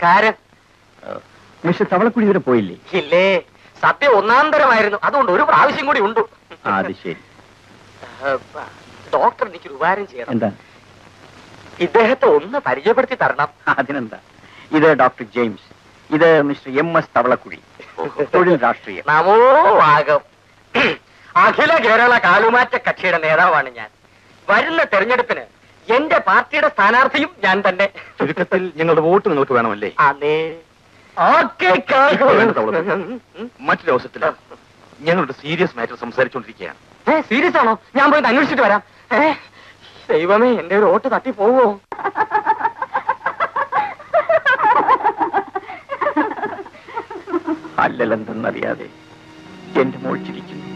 നമസ്കാരം. മിസ്റ്റർ തവളക്കുഴി വരെ പോയില്ലേ? ഇല്ലേ, സത്യം ഒന്നാന്തരമായിരുന്നു. അതുകൊണ്ട് ഒരു പ്രാവശ്യം കൂടി ഉണ്ട്. അത് ശരി. ഡോക്ടർ എനിക്കൊരു ഉപകാരം ചെയ്യണം. എന്താ? ഇദ്ദേഹത്തെ ഒന്ന് പരിചയപ്പെടുത്തി തരണം. അതിനെന്താ, ഇത് ഡോക്ടർ ജെയിംസ്, ഇത് മിസ്റ്റർ MS തവളക്കുഴി, തൊഴിൽ രാഷ്ട്രീയം. നമോ വാഗം. അഖില കേരള കാലുമാറ്റ കക്ഷിയുടെ നേതാവാണ് ഞാൻ. വരുന്ന തെരഞ്ഞെടുപ്പിന് എന്റെ പാർട്ടിയുടെ സ്ഥാനാർത്ഥിയും ഞാൻ തന്നെ. ചുരുക്കത്തിൽ ഞങ്ങളുടെ വോട്ട് നിങ്ങൾക്ക് വേണമല്ലേ? അതെ. മറ്റൊരു അവസരത്തില് ഞങ്ങളുടെ സീരിയസ് മാറ്റർ സംസാരിച്ചുകൊണ്ടിരിക്കുകയാണ്. സീരിയസ് ആണോ? ഞാൻ പോയി അന്വേഷിച്ചിട്ട് വരാം. ദൈവമേ, എന്റെ ഒരു വോട്ട് തട്ടി പോവോ? അല്ലലെന്തെന്നറിയാതെ എന്റെ മോൾ ചിരിക്കുന്നു.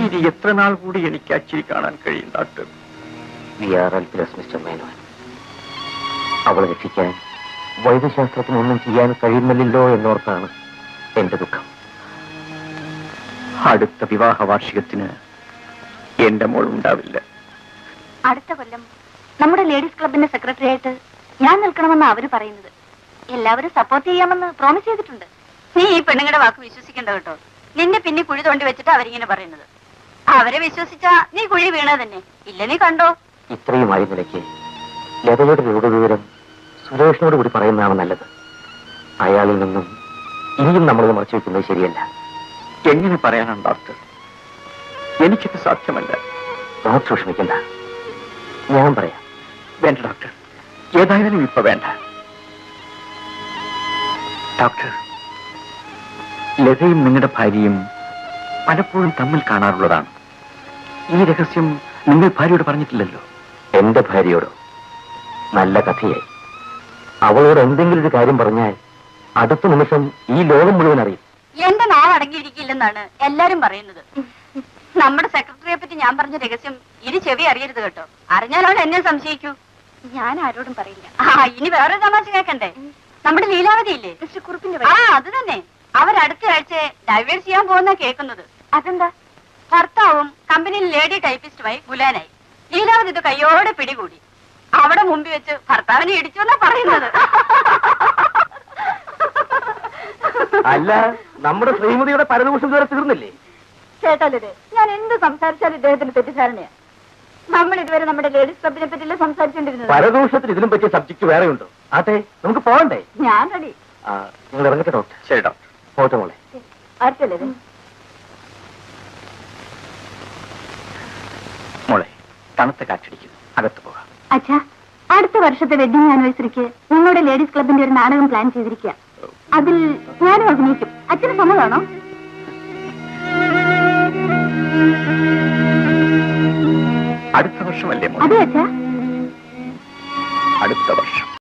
ഇനി എത്ര നാൾ കൂടി എനിക്ക് ആ ചിരി കാണാൻ കഴിയും ഡോക്ടർ? മിസ്റ്റർ മേനോൻ, അവളെ രക്ഷിക്കാൻ വൈദ്യശാസ്ത്രത്തിനൊന്നും ചെയ്യാൻ കഴിയുന്നില്ലല്ലോ എന്നോർത്താണ് എന്റെ ദുഃഖം. അടുത്ത വിവാഹ വാർഷികത്തിന് എന്റെ മോൾ ഉണ്ടാവില്ല. അടുത്ത കൊല്ലം നമ്മുടെ ലേഡീസ് ക്ലബിന്റെ സെക്രട്ടറി ആയിട്ട് ഞാൻ നിൽക്കണമെന്ന് അവര് പറയുന്നത്. എല്ലാവരും സപ്പോർട്ട് ചെയ്യാമെന്ന് പ്രോമിസ് ചെയ്തിട്ടുണ്ട്. നീ ഈ പെണ്ണുങ്ങളുടെ വാക്ക് വിശ്വസിക്കണ്ട കേട്ടോ. നിന്നെ പിന്നെ കുഴി തോണ്ടി വെച്ചിട്ട് അവരിങ്ങനെ പറയുന്നത്. അവരെ വിശ്വസിച്ചാ നീ കുഴി വീണത് തന്നെ. ഇല്ല, നീ കണ്ടോ? ഇത്രയും ആയി നിലയ്ക്ക് ലതയുടെ രോഗവിവരം സുരേഷിനോട് കൂടി പറയുന്നതാണ് നല്ലത്. അയാളിൽ നിന്നും ഇനിയും നമ്മളത് മറച്ചു വെക്കുന്നത് ശരിയല്ല. എങ്ങനെ പറയാനാണ് ഡോക്ടർ? എനിക്കത് സാധ്യമല്ല. ഡോക്ടർ വിഷമിക്കണ്ട, ഞാൻ പറയാം. വേണ്ട ഡോക്ടർ, ഏതായാലും ഇപ്പൊ വേണ്ട. ഡോക്ടർ, ലതയും നിങ്ങളുടെ ഭാര്യയും പലപ്പോഴും തമ്മിൽ കാണാറുള്ളതാണ്. ഈ രഹസ്യം നിങ്ങൾ ഭാര്യയോട് പറഞ്ഞിട്ടില്ലല്ലോ? എന്റെ ഭാര്യയോടോ? നല്ല കഥയായി. അവളോട് എന്തെങ്കിലും ഒരു കാര്യം പറഞ്ഞാൽ അടുത്ത നിമിഷം ഈ ലോകം മുഴുവൻ അറിയും. എന്റെ നാൾ അടങ്ങിയിരിക്കില്ലെന്നാണ് എല്ലാരും പറയുന്നത്. നമ്മുടെ സെക്രട്ടറിയെ പറ്റി ഞാൻ പറഞ്ഞ രഹസ്യം ഇനി ചെവി അറിയരുത് കേട്ടോ. അറിഞ്ഞാലോട് എന്നെ സംശയിക്കൂ. ഞാൻ ആരോടും പറയില്ല. ഇനി വേറൊരു തമാശ കേൾക്കണ്ടേ? നമ്മുടെ ലീലാവതി ഇല്ലേ, കുറിപ്പിന്റെ അത് തന്നെ. അവരടുത്ത ആഴ്ച ഡൈവേഴ്സ് ചെയ്യാൻ പോകുന്ന കേൾക്കുന്നത്. അതെന്താ? ഭർത്താവും കമ്പനിയിൽ ലേഡി ടൈപ്പിസ്റ്റുമായി ഗുലാനായി. ലീലാവതി ഇത് കയ്യോടെ പിടികൂടി. അവിടെ മുമ്പിൽ വെച്ച് ഭർത്താവിനെ ഇടിച്ചു എന്നാ പറയുന്നത്. അല്ല, നമ്മുടെ ശ്രീമതിയുടെ പരദൂഷണം ഇതുവരെ തീർന്നില്ലേ? കേട്ടാലേ, ഞാൻ എന്ത് സംസാരിച്ചാലും ഇദ്ദേഹത്തിന് തെറ്റിദ്ധാരണയാ. നമ്മൾ ഇതുവരെ നമ്മുടെ ലേഡീസ് ക്ലബിനെ പറ്റിയല്ലേ സംസാരിച്ചോണ്ടിരുന്നത്. പരദൂഷണത്തിന് ഇതിലും പറ്റിയ സബ്ജക്ട് വേറെ ഉണ്ടോ? അതെ, നമുക്ക് പോകണ്ടേ? ഞാൻ റെഡി. നിങ്ങൾ ഇറങ്ങട്ടെ ഡോക്ടർ. ശരി ഡോക്ടർ. പോട്ടെ മോളെ. ആർക്കല്ലേ മോളെ, തണുത്ത കാറ്റടിക്കുന്നു, അകത്ത് പോകാം. അച്ഛാ, അടുത്ത വർഷത്തെ വെഡിങ് ആനിവേഴ്സറിക്ക് ഞങ്ങളുടെ ലേഡീസ് ക്ലബിന്റെ ഒരു നാടകം പ്ലാൻ ചെയ്തിരിക്കുക. അതിൽ ഞാനും അഭിനയിക്കും. അച്ഛന് സമ്മതമാണോ? അടുത്ത വർഷമല്ലേ മോളെ? അതെ അച്ഛാ, അടുത്ത വർഷം.